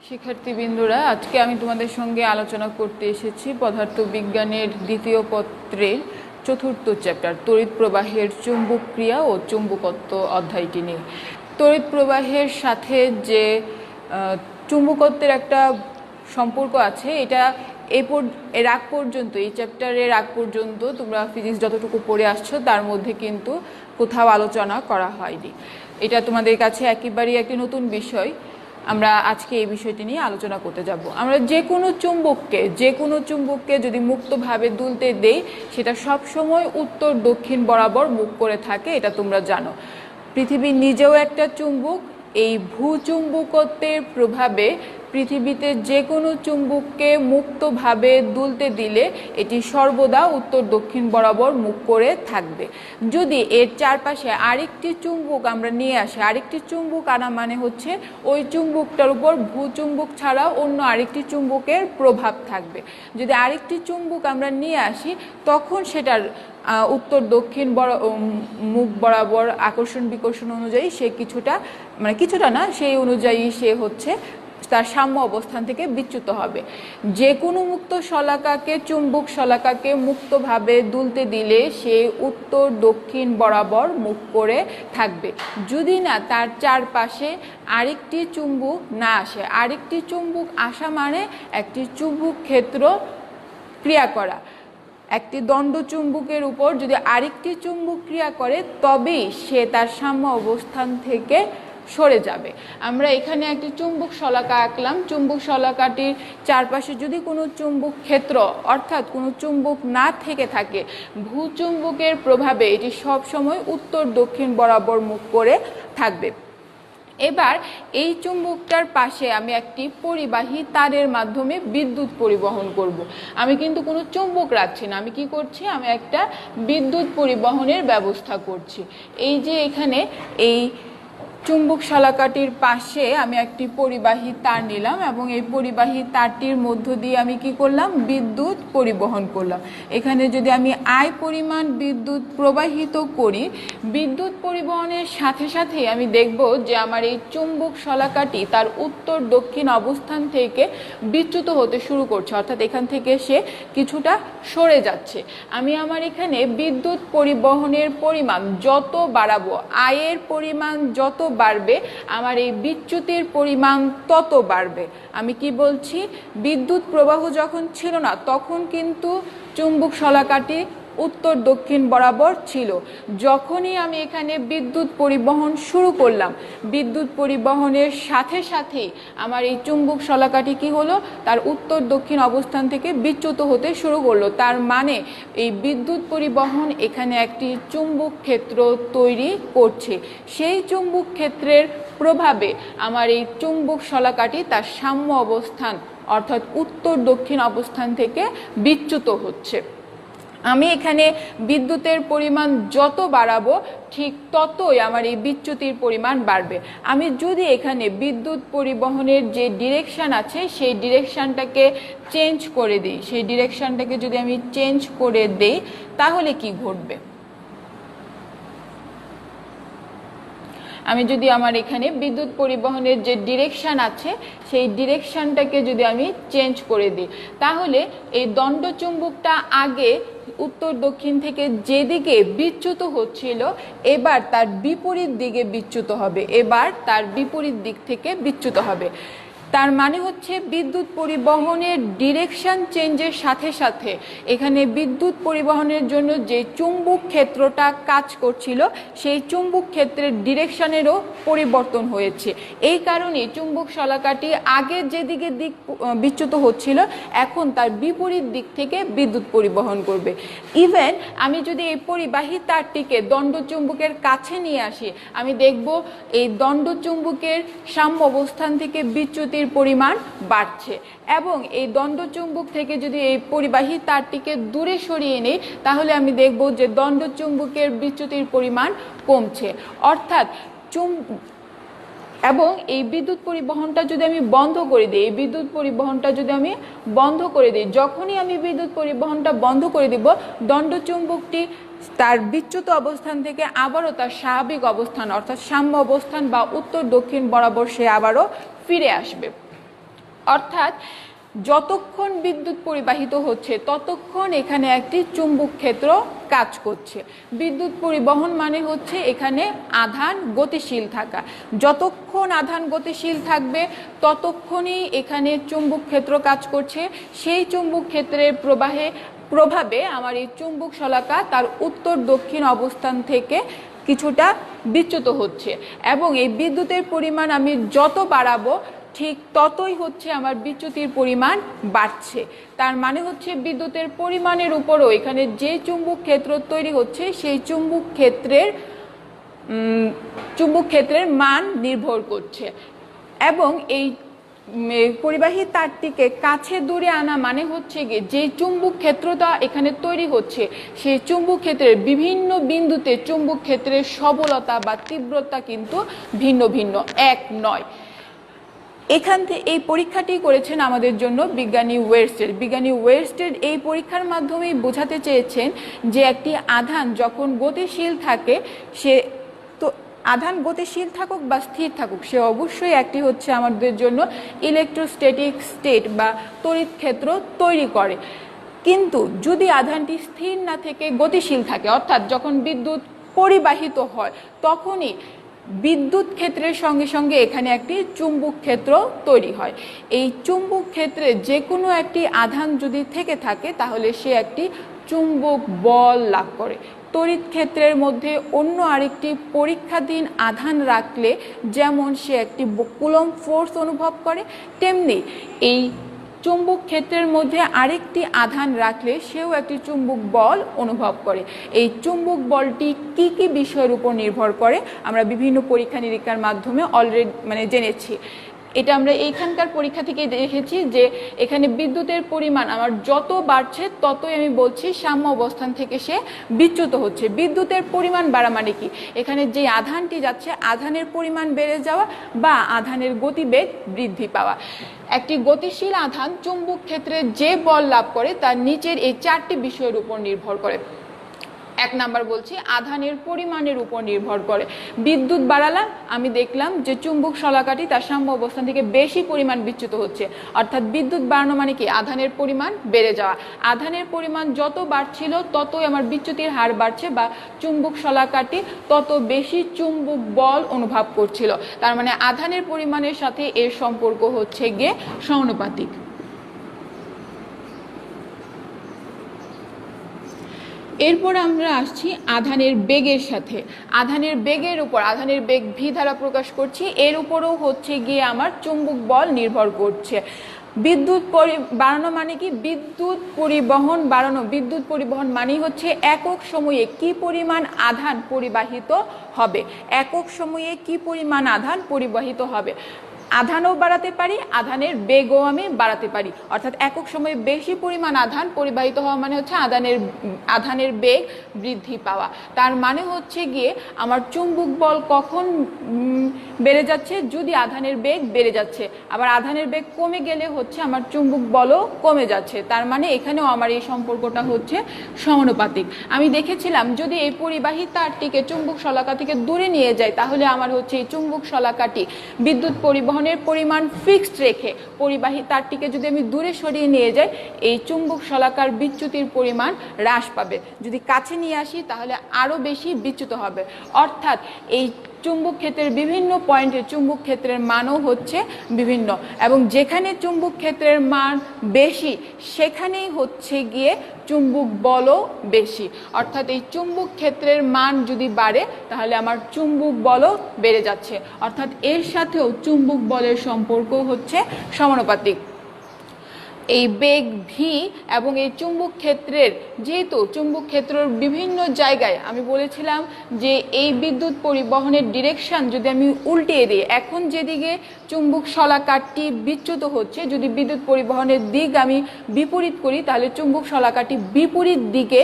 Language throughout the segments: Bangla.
শিক্ষার্থীবৃন্দরা, আজকে আমি তোমাদের সঙ্গে আলোচনা করতে এসেছি পদার্থবিজ্ঞানের দ্বিতীয় পত্রের চতুর্থ চ্যাপ্টার তড়িৎ প্রবাহের চুম্বক ক্রিয়া ও চুম্বকত্ব অধ্যায়টি নিয়ে। তড়িৎ প্রবাহের সাথে যে চুম্বকত্বের একটা সম্পর্ক আছে, এটা এর আগ পর্যন্ত, এই চ্যাপ্টারের আগ পর্যন্ত তোমরা ফিজিক্স যতটুকু পড়ে আসছো তার মধ্যে কিন্তু কোথাও আলোচনা করা হয়নি। এটা তোমাদের কাছে একেবারেই একটি নতুন বিষয়। আমরা আজকে এই বিষয়টি নিয়ে আলোচনা করতে যাব। আমরা যে কোনো চুম্বককে যদি মুক্তভাবে দুলতে দেই, সেটা সব সময় উত্তর দক্ষিণ বরাবর মুখ করে থাকে, এটা তোমরা জানো। পৃথিবী নিজেও একটা চুম্বক। এই ভূচুম্বকত্বের প্রভাবে পৃথিবীতে যে কোনো চুম্বককে মুক্তভাবে দুলতে দিলে এটি সর্বদা উত্তর দক্ষিণ বরাবর মুখ করে থাকবে। যদি এর চারপাশে আরেকটি চুম্বক আমরা নিয়ে আসি, আরেকটি চুম্বক আনা মানে হচ্ছে ওই চুম্বকটার উপর ভূচুম্বক ছাড়াও অন্য আরেকটি চুম্বকের প্রভাব থাকবে। যদি আরেকটি চুম্বক আমরা নিয়ে আসি, তখন সেটার উত্তর দক্ষিণ মুখ বরাবর আকর্ষণ বিকর্ষণ অনুযায়ী সে কিছুটা না, সেই অনুযায়ী সে হচ্ছে তার সাম্য অবস্থান থেকে বিচ্যুত হবে। যে কোনো মুক্ত শলাকাকে, চুম্বক শলাকাকে মুক্তভাবে দুলতে দিলে সে উত্তর দক্ষিণ বরাবর মুখ করে থাকবে, যদি না তার চারপাশে আরেকটি চুম্বক না আসে। আরেকটি চুম্বক আসা মানে একটি চুম্বক ক্ষেত্র ক্রিয়া করা। একটি দণ্ড চুম্বকের উপর যদি আরেকটি চুম্বক ক্রিয়া করে, তবেই সে তার সাম্য অবস্থান থেকে সরে যাবে। আমরা এখানে একটি চুম্বক শলাকা আঁকলাম। চুম্বক শলাকাটির চারপাশে যদি কোনো চুম্বক ক্ষেত্র অর্থাৎ কোনো চুম্বক না থেকে থাকে, ভূচুম্বকের প্রভাবে এটি সব সময় উত্তর দক্ষিণ বরাবর মুখ করে থাকবে। এবার এই চুম্বকটার পাশে আমি একটি পরিবাহী তারের মাধ্যমে বিদ্যুৎ পরিবহন করব। আমি কিন্তু কোনো চুম্বক রাখছি না, আমি কি করছি, আমি একটা বিদ্যুৎ পরিবহনের ব্যবস্থা করছি। এই যে এখানে এই চুম্বক শলাকাটির পাশে আমি একটি পরিবাহী তার নিলাম এবং এই পরিবাহী তারটির মধ্য দিয়ে আমি কি করলাম, বিদ্যুৎ পরিবহন করলাম। এখানে যদি আমি আই পরিমাণ বিদ্যুৎ প্রবাহিত করি, বিদ্যুৎ পরিবহনের সাথে সাথে আমি দেখব যে আমার এই চুম্বক শলাকাটি তার উত্তর দক্ষিণ অবস্থান থেকে বিচ্যুত হতে শুরু করছে, অর্থাৎ এখান থেকে সে কিছুটা সরে যাচ্ছে। আমি আমার এখানে বিদ্যুৎ পরিবহনের পরিমাণ যত বাড়াবো, আয়ের পরিমাণ যত বাড়বে, আমার এই বিচ্যুতির পরিমাণ তত বাড়বে। আমি কি বলছি, বিদ্যুৎ প্রবাহ যখন ছিল না তখন কিন্তু চুম্বক শলাকাটি উত্তর দক্ষিণ বরাবর ছিল। যখনই আমি এখানে বিদ্যুৎ পরিবহন শুরু করলাম, বিদ্যুৎ পরিবহনের সাথে সাথেই আমার এই চুম্বক শলাকাটি কি হলো, তার উত্তর দক্ষিণ অবস্থান থেকে বিচ্যুত হতে শুরু করলো। তার মানে এই বিদ্যুৎ পরিবহন এখানে একটি চুম্বক ক্ষেত্র তৈরি করছে। সেই চুম্বক ক্ষেত্রের প্রভাবে আমার এই চুম্বক শলাকাটি তার সাম্য অবস্থান অর্থাৎ উত্তর দক্ষিণ অবস্থান থেকে বিচ্যুত হচ্ছে। আমি এখানে বিদ্যুতের পরিমাণ যত বাড়াবো, ঠিক ততই আমার এই বিচ্যুতির পরিমাণ বাড়বে। আমি যদি এখানে বিদ্যুৎ পরিবহনের যে ডিরেকশান আছে সেই ডিরেকশানটাকে চেঞ্জ করে দিই, সেই ডিরেকশানটাকে যদি আমি চেঞ্জ করে দেই, তাহলে কি ঘটবে? আমি যদি আমার এখানে বিদ্যুৎ পরিবহনের যে ডিরেকশান আছে সেই ডিরেকশানটাকে যদি আমি চেঞ্জ করে দিই, তাহলে এই দণ্ডচুম্বকটা আগে উত্তর দক্ষিণ থেকে যেদিকে বিচ্যুত হচ্ছিল, এবার তার বিপরীত দিকে বিচ্যুত হবে, এবার তার বিপরীত দিক থেকে বিচ্যুত হবে। তার মানে হচ্ছে বিদ্যুৎ পরিবহনের ডিরেকশন চেঞ্জের সাথে সাথে এখানে বিদ্যুৎ পরিবহনের জন্য যে চুম্বক ক্ষেত্রটা কাজ করছিল, সেই চুম্বক ক্ষেত্রের ডিরেকশনেরও পরিবর্তন হয়েছে। এই কারণে চুম্বক শলাকাটি আগে যেদিকে বিচ্যুত হচ্ছিল, এখন তার বিপরীত দিক থেকে বিদ্যুৎ পরিবহন করবে। ইভেন আমি যদি এই পরিবাহী তারটিকে দণ্ডচুম্বকের কাছে নিয়ে আসি, আমি দেখব এই দণ্ডচুম্বকের সাম্য অবস্থান থেকে বিচ্যুতির পরিমাণ বাড়ছে, এবং এই দণ্ডচুম্বক থেকে যদি এই পরিবাহী তারটিকে দূরে সরিয়ে নেই, তাহলে আমি দেখব যে দণ্ডচুম্বকের বিচ্যুতির পরিমাণ কমছে। অর্থাৎ এবং এই বিদ্যুৎ পরিবহনটা যদি আমি বন্ধ করে দিই, এই বিদ্যুৎ পরিবহনটা যদি আমি বন্ধ করে দিই, যখনই আমি বিদ্যুৎ পরিবহনটা বন্ধ করে দেব, দণ্ডচুম্বকটি তার বিচ্যুত অবস্থান থেকে আবারও তার স্বাভাবিক অবস্থান অর্থাৎ সাম্য অবস্থান বা উত্তর দক্ষিণ বরাবর সে আবারও ফিরে আসবে। অর্থাৎ যতক্ষণ বিদ্যুৎ পরিবাহিত হচ্ছে ততক্ষণ এখানে একটি চুম্বক ক্ষেত্র কাজ করছে। বিদ্যুৎ পরিবহন মানে হচ্ছে এখানে আধান গতিশীল থাকা। যতক্ষণ আধান গতিশীল থাকবে ততক্ষণই এখানে চুম্বক ক্ষেত্র কাজ করছে। সেই চুম্বক ক্ষেত্রের প্রভাবে আমার এই চুম্বক শলাকা তার উত্তর দক্ষিণ অবস্থান থেকে কিছুটা বিচ্যুত হচ্ছে, এবং এই বিদ্যুতের পরিমাণ আমি যত বাড়াবো ঠিক ততই হচ্ছে আমার বিচ্যুতির পরিমাণ বাড়ছে। তার মানে হচ্ছে বিদ্যুতের পরিমাণের উপরও এখানে যে চুম্বক ক্ষেত্র তৈরি হচ্ছে সেই চুম্বক ক্ষেত্রের মান নির্ভর করছে। এবং এই পরিবাহী তারটিকে কাছে দূরে আনা মানে হচ্ছে গিয়ে যে চুম্বক ক্ষেত্রটা এখানে তৈরি হচ্ছে সেই চুম্বক ক্ষেত্রের বিভিন্ন বিন্দুতে চুম্বক ক্ষেত্রের সবলতা বা তীব্রতা কিন্তু ভিন্ন ভিন্ন, এক নয়। এখান থেকে এই পরীক্ষাটি করেছেন আমাদের জন্য বিজ্ঞানী ওয়েরস্টেড। এই পরীক্ষার মাধ্যমেই বোঝাতে চেয়েছেন যে একটি আধান যখন গতিশীল থাকে, সে তো আধান গতিশীল থাকুক বা স্থির থাকুক, সে অবশ্যই একটি হচ্ছে আমাদের জন্য ইলেকট্রোস্ট্যাটিক স্টেট বা তড়িৎ ক্ষেত্র তৈরি করে। কিন্তু যদি আধানটি স্থির না থেকে গতিশীল থাকে, অর্থাৎ যখন বিদ্যুৎ পরিবাহিত হয় তখনই বিদ্যুৎ ক্ষেত্রের সঙ্গে সঙ্গে এখানে একটি চুম্বক ক্ষেত্র তৈরি হয়। এই চুম্বক ক্ষেত্রে যে কোনো একটি আধান যদি থেকে থাকে তাহলে সে একটি চুম্বক বল লাভ করে। তড়িৎ ক্ষেত্রের মধ্যে অন্য আরেকটি পরীক্ষাধীন আধান রাখলে যেমন সে একটি কুলম্ব ফোর্স অনুভব করে, তেমনি এই চুম্বক ক্ষেত্রের মধ্যে আরেকটি আধান রাখলে সেও একটি চুম্বক বল অনুভব করে। এই চুম্বক বলটি কি কি বিষয়ের উপর নির্ভর করে আমরা বিভিন্ন পরীক্ষা নিরীক্ষার মাধ্যমে অলরেডি জেনেছি। এটা আমরা এইখানকার পরীক্ষা থেকে দেখেছি যে এখানে বিদ্যুতের পরিমাণ আমার যত বাড়ছে ততই আমি বলছি সাম্য অবস্থান থেকে সে বিচ্যুত হচ্ছে। বিদ্যুতের পরিমাণ বাড়া মানে কি, এখানে যে আধানটি যাচ্ছে আধানের পরিমাণ বেড়ে যাওয়া বা আধানের গতিবেগ বৃদ্ধি পাওয়া। একটি গতিশীল আধান চুম্বক ক্ষেত্রে যে বল লাভ করে তার নিচের এই চারটি বিষয়ের উপর নির্ভর করে। এক নাম্বার বলছি আধানের পরিমাণের উপর নির্ভর করে। বিদ্যুৎ বাড়ালাম, আমি দেখলাম যে চুম্বক শলাকাটি তার সাম্য অবস্থান থেকে বেশি পরিমাণ বিচ্যুত হচ্ছে, অর্থাৎ বিদ্যুৎ বাড়ানো মানে কি আধানের পরিমাণ বেড়ে যাওয়া। আধানের পরিমাণ যত বাড়ছিল ততই আমার বিচ্যুতির হার বাড়ছে বা চুম্বক শলাকাটি তত বেশি চুম্বক বল অনুভব করছিল। তার মানে আধানের পরিমাণের সাথে এর সম্পর্ক হচ্ছে গিয়ে সমানুপাতিক। এরপর আমরা আসছি আধানের বেগের সাথে। আধানের বেগের উপর, আধানের বেগ ভি দ্বারা প্রকাশ করছি, এর উপরও হচ্ছে গিয়ে আমার চুম্বক বল নির্ভর করছে। বিদ্যুৎ বাড়ানো মানে কি, বিদ্যুৎ পরিবহন বাড়ানো। বিদ্যুৎ পরিবহন মানেই হচ্ছে একক সময়ে কি পরিমাণ আধান পরিবাহিত হবে, একক সময়ে কি পরিমাণ আধান পরিবাহিত হবে। আধানও বাড়াতে পারি, আধানের বেগও আমি বাড়াতে পারি, অর্থাৎ একক সময়ে বেশি পরিমাণ আধান পরিবাহিত হওয়া মানে হচ্ছে আধানের বেগ বৃদ্ধি পাওয়া। তার মানে হচ্ছে গিয়ে আমার চুম্বক বল কখন বেড়ে যাচ্ছে, যদি আধানের বেগ বেড়ে যাচ্ছে, আবার আধানের বেগ কমে গেলে হচ্ছে আমার চুম্বক বলও কমে যাচ্ছে। তার মানে এখানেও আমার এই সম্পর্কটা হচ্ছে সমানুপাতিক। আমি দেখেছিলাম যদি এই পরিবাহী তারটিকে চুম্বক শলাকা থেকে দূরে নিয়ে যায় তাহলে আমার হচ্ছে এই চুম্বক শলাকাটি বিদ্যুৎ পরিবহনের পরিমাণ ফিক্সড রেখে পরিবাহী তারটিকে যদি আমি দূরে সরিয়ে নিয়ে যাই এই চুম্বক শলাকার বিচ্যুতির পরিমাণ হ্রাস পাবে। যদি কাছে নিয়ে আসি তাহলে আরও বেশি বিচ্যুত হবে। অর্থাৎ এই চুম্বক ক্ষেত্রের বিভিন্ন পয়েন্টে চুম্বক ক্ষেত্রের মানও হচ্ছে বিভিন্ন, এবং যেখানে চুম্বক ক্ষেত্রের মান বেশি সেখানেই হচ্ছে গিয়ে চুম্বক বলও বেশি। অর্থাৎ এই চুম্বক ক্ষেত্রের মান যদি বাড়ে তাহলে আমার চুম্বক বলও বেড়ে যাচ্ছে, অর্থাৎ এর সাথেও চুম্বক বলের সম্পর্ক হচ্ছে সমানুপাতিক। এই বেগ ভি এবং এই চুম্বক ক্ষেত্রের, যেহেতু চুম্বক ক্ষেত্রের বিভিন্ন জায়গায় আমি বলেছিলাম যে এই বিদ্যুৎ পরিবহনের ডিরেকশন যদি আমি উল্টিয়ে দিই, এখন যেদিকে চুম্বক শলাকাটি বিচ্যুত হচ্ছে যদি বিদ্যুৎ পরিবহনের দিক আমি বিপরীত করি তাহলে চুম্বক শলাকাটি বিপরীত দিকে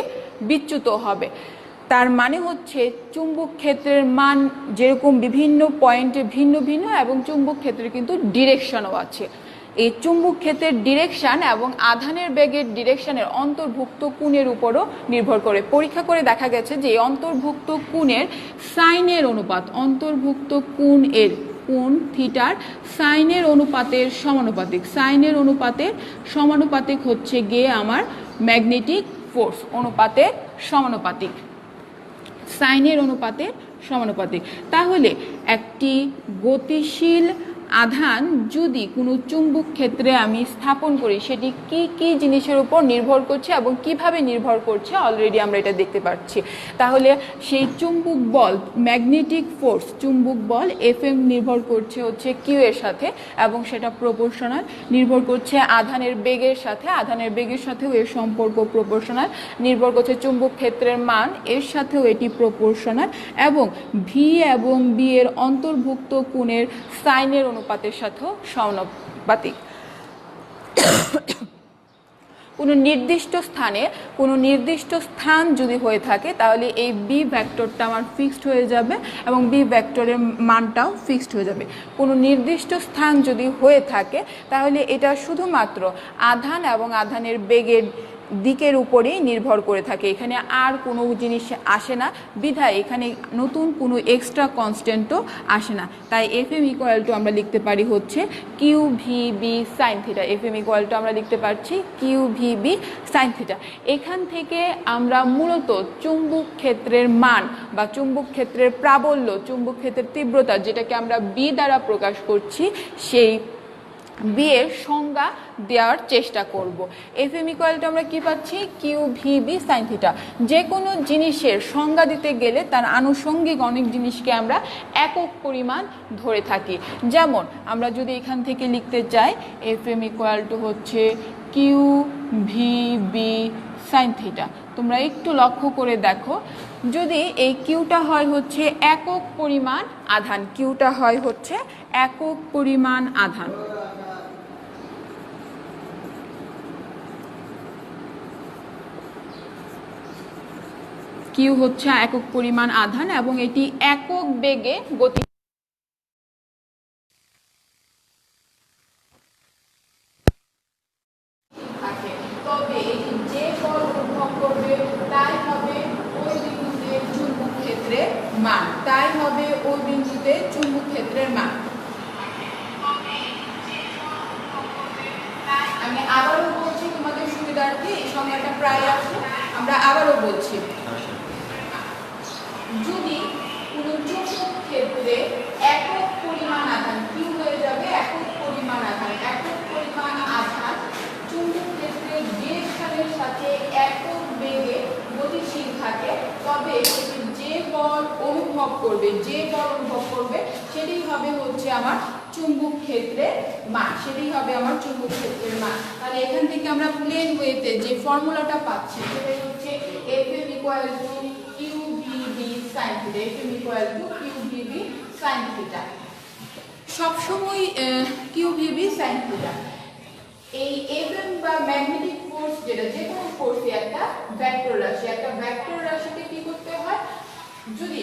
বিচ্যুত হবে। তার মানে হচ্ছে চুম্বক ক্ষেত্রের মান যেরকম বিভিন্ন পয়েন্টে ভিন্ন ভিন্ন এবং চুম্বক ক্ষেত্রের কিন্তু ডিরেকশনও আছে। এই চুম্বক ক্ষেত্রের ডিরেকশন এবং আধানের বেগের ডিরেকশনের অন্তর্ভুক্ত কোণের উপরও নির্ভর করে। পরীক্ষা করে দেখা গেছে যে অন্তর্ভুক্ত কোণের সাইনের অনুপাত, অন্তর্ভুক্ত কোণ এর কোণ থিটার সাইনের অনুপাতের সমানুপাতিক। সাইনের অনুপাতের সমানুপাতিক হচ্ছে গিয়ে আমার ম্যাগনেটিক ফোর্স, অনুপাতের সমানুপাতিক, সাইনের অনুপাতের সমানুপাতিক। তাহলে একটি গতিশীল আধান যদি কোনো চুম্বক ক্ষেত্রে আমি স্থাপন করি, সেটি কি কি জিনিসের উপর নির্ভর করছে এবং কিভাবে নির্ভর করছে অলরেডি আমরা এটা দেখতে পাচ্ছি। তাহলে সেই চুম্বক বল, ম্যাগনেটিক ফোর্স, চুম্বক বল এফএম নির্ভর করছে হচ্ছে কিউ এর সাথে এবং সেটা প্রপোর্শনাল, নির্ভর করছে আধানের বেগের সাথে, আধানের বেগের সাথেও এর সম্পর্ক প্রপোর্শনাল, নির্ভর করছে চুম্বক ক্ষেত্রের মান, এর সাথেও এটি প্রপোর্শনাল, এবং ভি এবং বি এর অন্তর্ভুক্ত কোণের সাইনের অনুপাতের সাথেও সমানুপাতিক। কোনো নির্দিষ্ট স্থানে কোনো নির্দিষ্ট স্থান যদি হয়ে থাকে তাহলে এই বি ভেক্টরটা আমার ফিক্সড হয়ে যাবে এবং বি ভেক্টরের মানটাও ফিক্সড হয়ে যাবে। কোনো নির্দিষ্ট স্থান যদি হয়ে থাকে তাহলে এটা শুধুমাত্র আধান এবং আধানের বেগের দিকের উপরেই নির্ভর করে থাকে, এখানে আর কোনো জিনিস আসে না, বিধায় এখানে নতুন কোনো এক্সট্রা কনস্ট্যান্টও আসে না। তাই এফ এম ইকুয়াল টু আমরা লিখতে পারি হচ্ছে Q V B sine theta. F M equal to আমরা লিখতে পারছি Q V B sine theta. এখান থেকে আমরা মূলত চুম্বক ক্ষেত্রের মান বা চুম্বক ক্ষেত্রের প্রাবল্য, চুম্বক ক্ষেত্রের তীব্রতা, যেটাকে আমরা বি দ্বারা প্রকাশ করছি, সেই বি এর সংজ্ঞা দেওয়ার চেষ্টা করব। এফ এম ইকুয়াল টু আমরা কি পাচ্ছি, Q V B sine theta. যে কোনো জিনিসের সংজ্ঞা দিতে গেলে তার আনুষঙ্গিক অনেক জিনিসকে আমরা একক পরিমাণ ধরে থাকি। যেমন আমরা যদি এখান থেকে লিখতে চাই এফ এম ইকুয়াল টু হচ্ছে Q V B sine theta, তোমরা একটু লক্ষ্য করে দেখো, যদি এই কিউটা হয় হচ্ছে একক পরিমাণ আধান, কিউটা হয় হচ্ছে একক পরিমাণ আধান, কিউ হচ্ছে একক পরিমাণ আধান এবং এটি একক বেগে গতি, তবে এটি যে বল অনুভব করবে তাই হবে ওই বিন্দুতে চুম্বক ক্ষেত্রের মান, তাই হবে ওই বিন্দুতে চুম্বক ক্ষেত্রের মান। আমি আবারও বলছি তোমাদের সুবিধার্থে, এই সংজ্ঞাটা প্রায় আছে, আমরা আবারও বলছি, যদি কোনো চুম্বক ক্ষেত্রে একক পরিমাণ আধান, কিউ হয়ে যাবে একক পরিমাণ আধান, একক পরিমাণ আধান চুম্বক ক্ষেত্রে যে স্থানের সাথে একক বেগে গতিশীল থাকে, তবে সেটি যে বল অনুভব করবে, যে বল অনুভব করবে সেটাই হবে হচ্ছে আমার চুম্বক ক্ষেত্রের মান, সেটাই হবে আমার চুম্বক ক্ষেত্রের মান। তাহলে এখান থেকে আমরা প্লেন ওয়েতে যে ফর্মুলাটা পাচ্ছি সেটাই হচ্ছে F M equal to Q V B sine theta, F M equal to Q V B sine theta, সবসময় Q V B sine theta. এই এফ এম বা ম্যাগনেটিক ফোর্স, যেটা যে কোনো ফোর্সই একটা ভেক্টর রাশি, একটা ভেক্টর রাশিকে কি করতে হয়, যদি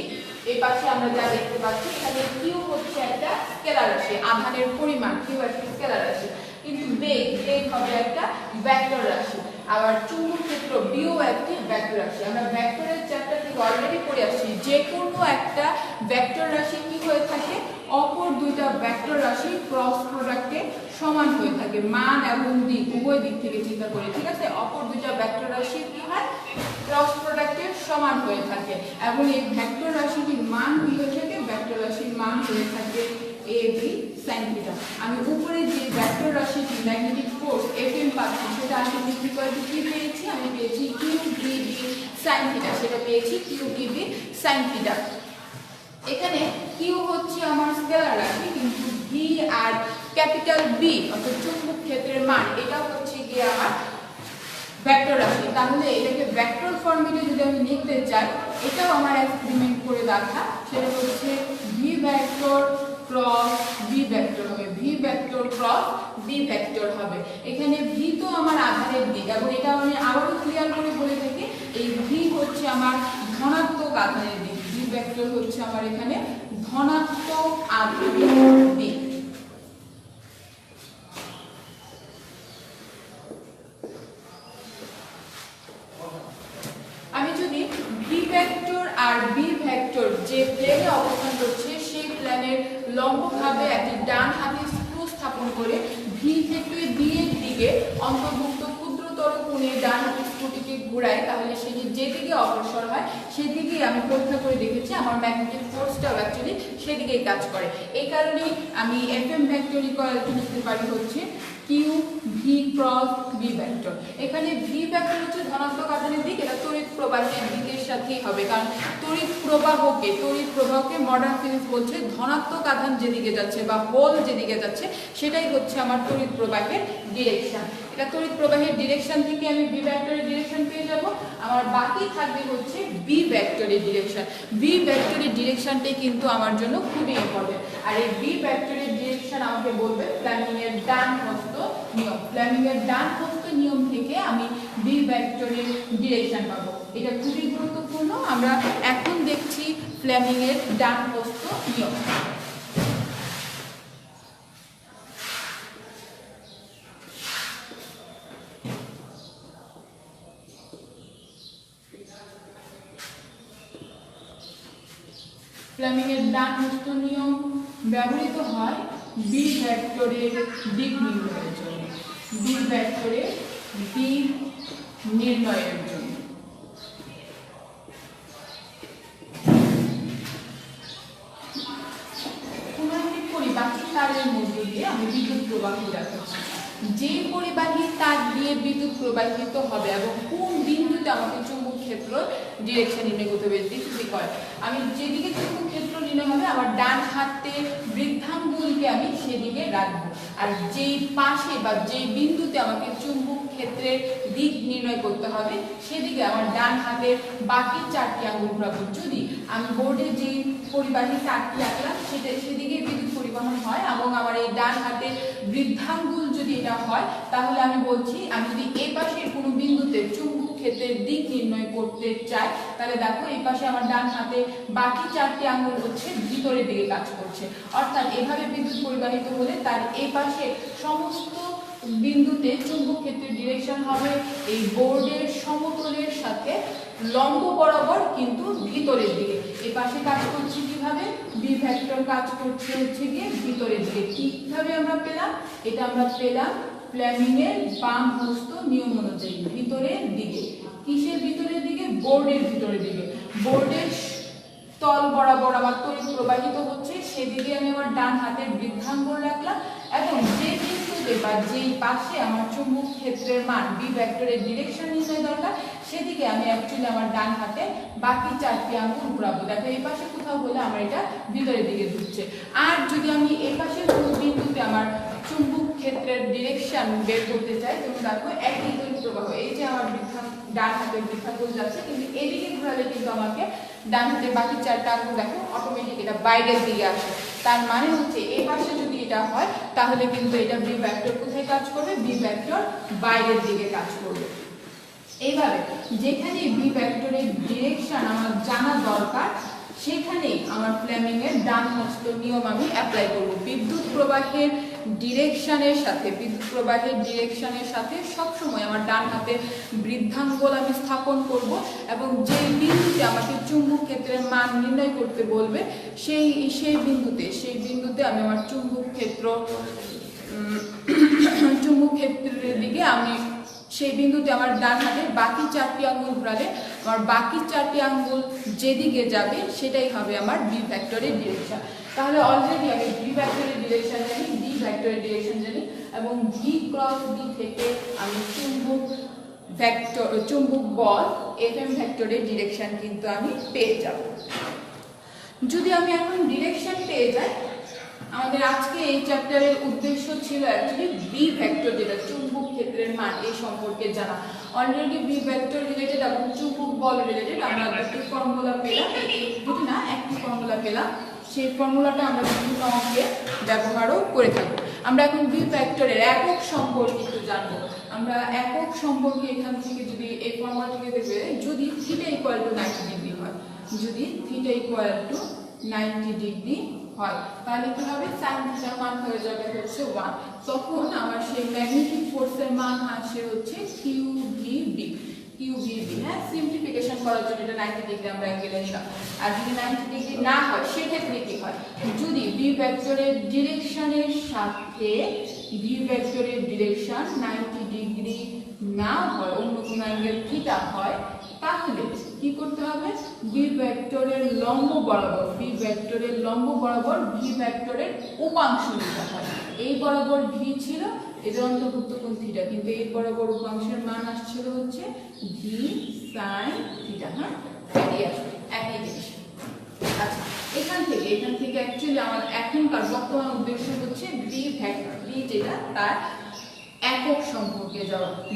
এই পাশে আমরা যা দেখতে পাচ্ছি এখানে কিউ হচ্ছে একটা স্কেলার রাশি, আধানের পরিমাণ কিউ একটা স্কেলার রাশি, কিন্তু বেগ হবে একটা ভেক্টর রাশি, আবার চুম্বক ক্ষেত্র বিও একটি ভেক্টর রাশি। আমরা ভেক্টরের চ্যাপ্টার থেকে অলরেডি পড়ে আসছি, যে কোনো একটা ভেক্টর রাশি কি হয়ে থাকে, অপর দুইটা ভেক্টর রাশি ক্রস প্রোডাক্টে সমান হয়ে থাকে, মান এবং দিক উভয় দিক থেকে চিন্তা করে, ঠিক আছে। অপর দুইটা ভেক্টর রাশি কি হয়, ক্রস প্রোডাক্টে সমান হয়ে থাকে এবং এই ভেক্টর রাশিটির মান কি হয়ে থাকে, ভেক্টর রাশির মান হয়ে থাকে এ বি সাইন থিটা। আমি উপরে যে ভেক্টর রাশিটি ম্যাগনেটিক ফোর্স এফ এম পাচ্ছি সেটা আমি কি পেয়েছি, আমি পেয়েছি Q V B sine theta, সেটা পেয়েছি Q V B sine theta. এখানে কিউ হচ্ছে আমার স্কেলার রাশি, কিন্তু ভি আর ক্যাপিটাল বি অর্থাৎ চুম্বক ক্ষেত্রের মান, এটা হচ্ছে গিয়ে আমার ভেক্টর রাশি। তাহলে এটাকে ভেক্টর ফর্মেটে যদি আমি লিখতে চাই, এটাও আমার এক্সপেরিমেন্ট করে দেখা, সেটা হচ্ছে V vector cross B vector হবে, V vector cross B vector হবে। এখানে ভি তো আমার আধারের দিক, এবং এটা আমি আবারও ক্লিয়ার করে বলে থাকি, এই ভি হচ্ছে আমার ধনাত্মক আধারের দিক, ভি ভেক্টর হচ্ছে আমার এখানে ধনাত্মক আধারের দিক। আমি যদি ভি ভেক্টর আর বি ভেক্টর যে প্লেনে অবস্থান করছে সেই প্লেনের লম্ব এভাবে একটি ডান হাতে স্ক্রু স্থাপন করে ভি থেকে বি এর দিকে অন্তর্ভুক্ত ক্ষুদ্রতর কোণে ডান হাতের স্ক্রুটিকে ঘোরাই, তাহলে সেটি যেদিকে অগ্রসর হয় সেদিকে আমি পরীক্ষা করে দেখেছি আমার ম্যাগনেটিক ফোর্সটাও অ্যাকচুয়ালি সেদিকেই কাজ করে। এই কারণেই আমি এফএম ভেক্টর ইকুয়ালটি লিখতে পারি হচ্ছে Q V cross V vector. এখানে ভি ভেক্টর হচ্ছে ধনাত্মক আধানের দিক, এটা তড়িৎ প্রবাহের দিকের সাথেই হবে, কারণ তড়িৎ প্রবাহকে মডার্ন ফিজিক্স বলছে ধনাত্মক আধান যেদিকে যাচ্ছে বা হোল যেদিকে যাচ্ছে সেটাই হচ্ছে আমার তড়িৎ প্রবাহের ডিরেকশন। এটা তড়িৎ প্রবাহের ডিরেকশন থেকে আমি বি ভেক্টরের ডিরেকশন পেয়ে যাব। আমার বাকি থাকবে হচ্ছে বি ভেক্টরের ডিরেকশন। বি ভেক্টরের ডিরেকশনটাই কিন্তু আমার জন্য খুবই ইম্পর্টেন্ট। আর এই বি ভেক্টরের ডিরেকশন আমাকে বলবে ফ্লেমিং এর ডান হস্ত নিয়ম। ফ্লেমিং এর ডান হস্ত নিয়ম থেকে আমি বি ভেক্টরের ডিরেকশন পাবো। এটা খুবই গুরুত্বপূর্ণ। আমরা এখন দেখছি ফ্লেমিং এর ডান হস্ত নিয়ম। ফ্লেমিং এর ডান হস্ত নিয়ম ব্যবহৃত হয় বি ভেক্টরের দিক নির্ণয়ের জন্য। বি ভেক্টরের দিক নির্ণয়ের জন্য। কোনো একটি পরিবাহী তারের মধ্য দিয়ে আমি বিদ্যুৎ প্রবাহিত দেখাচ্ছি। যে পরিবাহী তার দিয়ে বিদ্যুৎ প্রবাহিত হবে এবং কোন বিন্দুতে আমাকে চুম্বক ক্ষেত্র ডিরেকশন নির্ণয় করতে হবে। আমি যেদিকে চুম্বক ক্ষেত্র নির্ণয় হবে আমার ডান হাতে বৃদ্ধাঙ্গুলকে আমি সেদিকে রাখবো, আর যেই পাশে বা যেই বিন্দুতে আমাকে চুম্বক ক্ষেত্রের দিক নির্ণয় করতে হবে সেদিকে আমার ডান হাতের বাকি 4টি আঙ্গুল ঘোরাবো। যদি আমি বোর্ডে যেই পরিবাহী তারটি আঁকলাম সেদিকে বিদ্যুৎ পরিবহন হয় এবং আমার এই ডান হাতের বৃদ্ধাঙ্গুল যদি এটা হয়, তাহলে আমি বলছি আমি যদি এই পাশের কোনো বিন্দুতে চুম্বক ক্ষেত্রের দিক নির্ণয় করতে চাই, তাহলে দেখো এই পাশে আমার ডান হাতে বাকি 4টি আঙ্গুল হচ্ছে ভিতরের দিকে কাজ করছে। অর্থাৎ এভাবে বিদ্যুৎ পরিবাহিত হলে তার এই পাশে সমস্ত বিন্দুতে চুম্বক ক্ষেত্রের ডিরেকশন হবে এই বোর্ডের সমতলের সাথে লম্ব বরাবর, কিন্তু ভিতরের দিকে। এই পাশে কাজ করছে কিভাবে? বি ভেক্টর কাজ করছে হচ্ছে গিয়ে ভিতরের দিকে। কিভাবে আমরা পেলাম? এটা আমরা পেলাম ফ্লেমিং এর বাম হস্ত নিয়ম অনুযায়ী ভিতরের দিকে। কিসের ভিতরের দিকে? বোর্ডের ভিতরের দিকে। বোর্ডের তল বরাবর আমার তড়িৎ প্রবাহিত হচ্ছে, সেদিকে আমি আমার ডান হাতের বৃদ্ধাঙ্গুল রাখলাম এবং যে বিন্দুতে বা যেই পাশে আমার চুম্বক ক্ষেত্রের মান বি ভেক্টরের ডিরেকশন নির্ণয় দরকার সেদিকে আমি অ্যাকচুয়ালি আমার ডান হাতে বাকি 4টি আঙ্গুল ঘোরাবো। দেখো এই পাশে কোথাও হলে আমার এটা ভিতরের দিকে ঢুকছে। আর যদি আমি এই পাশের কোনো বিন্দুতে আমার চুম্বক ক্ষেত্রের ডিরেকশন বের করতে চাই, যেমন দেখো একই তড়িৎ প্রবাহ, এই যে আমার ডান হাতের বৃদ্ধাঙ্গুল যাচ্ছে, কিন্তু এদিকে ঘোরালে কিন্তু আমাকে ডান হাতে বাকি 4টা আঙ্গুল দেখো অটোমেটিক এটা বাইরের দিকে আসে। তার মানে হচ্ছে এই পাশে যদি এটা হয় তাহলে কিন্তু এটা বি ভেক্টর কোথায় কাজ করবে? বি ভেক্টর বাইরের দিকে কাজ করবে। এইভাবে যেখানে বি ভেক্টরের ডিরেকশন আমার জানা দরকার সেখানেই আমার ফ্লেমিং এর ডান হস্ত নিয়ম আমি অ্যাপ্লাই করব। বিদ্যুৎ প্রবাহের ডিরেকশনের সাথে সবসময় আমার ডান হাতে বৃদ্ধাঙ্গুল আমি স্থাপন করব এবং যে বিন্দুতে আমাকে চুম্বক ক্ষেত্রের মান নির্ণয় করতে বলবে সেই বিন্দুতে আমি আমার চুম্বক ক্ষেত্রের দিকে আমি সেই বিন্দুতে আমার ডান হাতে বাকি 4টি আঙ্গুল ঘোরালে আমার বাকি 4টি আঙ্গুল যেদিকে যাবে সেটাই হবে আমার বি ভেক্টরের ডিরেকশন। তাহলে অলরেডি আমি বি ভেক্টরের ডিরেকশন জানি, ডি ভেক্টরের ডিরেকশন জানি এবং ভি ক্রস বি থেকে আমি চুম্বক বল এফএম ভেক্টরের ডিরেকশন কিন্তু আমি পেয়ে যাব। যদি আমি এখন ডিরেকশন পেয়ে যাই, আমাদের আজকে এই চ্যাপ্টারের উদ্দেশ্য ছিল অ্যাকচুয়ালি বি ভেক্টর যেটা চুম্বক ক্ষেত্রের মান এই সম্পর্কে জানা। অলরেডি বি ভেক্টর রিলেটেড এবং চুম্বক বল রিলেটেড আমরা একটি ফর্মুলা পেলাম, একটি ফর্মুলা পেলাম। সেই ফর্মুলাটা আমরা বিভিন্ন অঙ্কে ব্যবহারও করে থাকবো। আমরা এখন বি ভেক্টরের একক সম্পর্কে একটু জানবো। আমরা একক সম্পর্কে এখান থেকে যদি এই ফর্মুলা থেকে দেখবে, যদি থিটা ইকুয়াল টু 90 ডিগ্রি হয়, যদি থিটা ইকুয়াল টু 90 ডিগ্রি হয়, তাহলে কি হবে? sin থিটার মান হয়ে যাবে হচ্ছে 1। তখন আমার সেই ম্যাগনেটিক ফোর্সের মান আসে হচ্ছে QVB। হ্যাঁ, সিম্পলিফিকেশন করার জন্য এটা 90 ডিগ্রি আমরা অ্যাঙ্গেলে নিলাম। আর যদি 90 ডিগ্রি না হয় সেক্ষেত্রে কি হয়, যদি বি ভেক্টরের ডিরেকশনের সাথে বি ভেক্টরের ডিরেকশন 90 ডিগ্রি না হয়, অন্য কোনো অ্যাঙ্গেল থিটা হয়, তাহলে কি করতে হবে, বি ভেক্টরের লম্ব বরাবর ভি ভেক্টরের উপাংশ নিতে হয়। এই বরাবর ভি ছিল, এদের অন্তর্ভুক্ত কোণ থিটা, কিন্তু এই বরাবর উপাংশের মান আসছিল হচ্ছে ভি সাইন থিটা। হ্যাঁ, এটাই আসবে একই জিনিস। আচ্ছা, এখান থেকে অ্যাকচুয়ালি আমার এখনকার বর্তমান উদ্দেশ্য হচ্ছে বি ভেক্টর, বি যেটা তার একক সম্পর্কে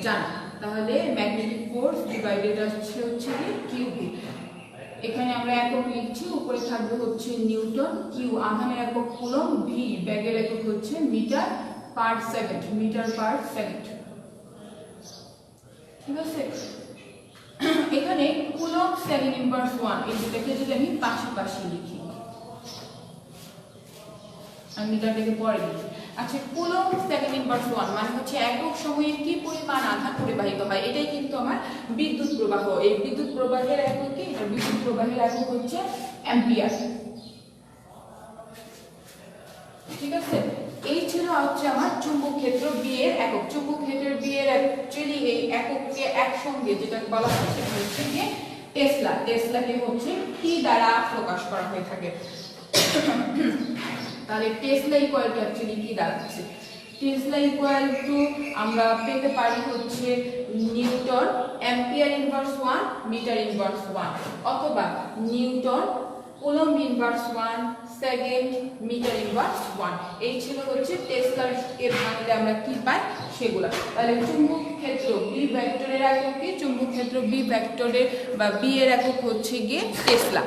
জানা। তাহলে ম্যাগনেটিক ফোর্স ডিভাইডেড হচ্ছে কিউবি। এখানে আমরা একক লিখছি, উপরে থাকবে হচ্ছে নিউটন, কিউ আধানের একক কুলম্ব, ভি ব্যাগের একক হচ্ছে মিটার পার সেকেন্ড, ঠিক আছে। এখানে কুলম্ব সেকেন্ড ইনভার্স 1 এই দুটাকে যদি আমি পাশাপাশি লিখি, আমি মিটারটাকে পরে লিখি। আচ্ছা, কুলম্ব সেকেন্ড ইনভার্স 1 মানে হচ্ছে একক সময়ে কি পরিমাণ আধান পরিবাহিত হয়, এটাই কিন্তু আমার বিদ্যুৎ প্রবাহ। এই বিদ্যুৎ প্রবাহের একক কি, এটা বিদ্যুৎ প্রবাহের একক হচ্ছে অ্যাম্পিয়ার, ঠিক আছে। এই ছিল হচ্ছে আমার চুম্বক ক্ষেত্র বি এর একক। চুম্বক ক্ষেত্রের বি এর অ্যাকচুয়ালি এই একককে একসঙ্গে যেটা বলা হয় সেটা হচ্ছে গিয়ে টেসলা। টেসলাকে হচ্ছে টি দ্বারা প্রকাশ করা হয়ে থাকে। তাহলে টেসলা ইকুয়াল টু অ্যাকচুয়ালি কি দাঁড়াচ্ছে, টেসলা ইকুয়াল টু আমরা পেতে পারি হচ্ছে newton ampere inverse 1 metre inverse 1, অথবা newton coulomb inverse 1 second metre inverse 1। এই ছিল হচ্ছে টেসলার এর ভাঙলে আমরা কি পাই সেগুলা। তাহলে চুম্বক ক্ষেত্র বি ভেক্টরের একক কি, চুম্বক ক্ষেত্র বি ভেক্টরের বা বি এর একক হচ্ছে গিয়ে টেসলা।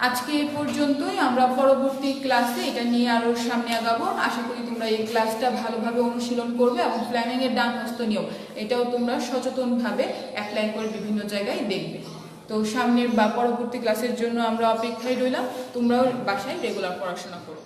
আজকে এই পর্যন্তই, আমরা পরবর্তী ক্লাসে এটা নিয়ে আরো সামনে আগাবো। আশা করি তোমরা এই ক্লাসটা ভালোভাবে অনুশীলন করবে এবং প্ল্যানিং এর ডান হস্ত নিয়ম এটাও তোমরা সচেতনভাবে অ্যাপ্লাই করে বিভিন্ন জায়গায় দেখবে। তো সামনের বা পরবর্তী ক্লাসের জন্য আমরা অপেক্ষায় রইলাম, তোমরাও বাসায় রেগুলার পড়াশোনা করো।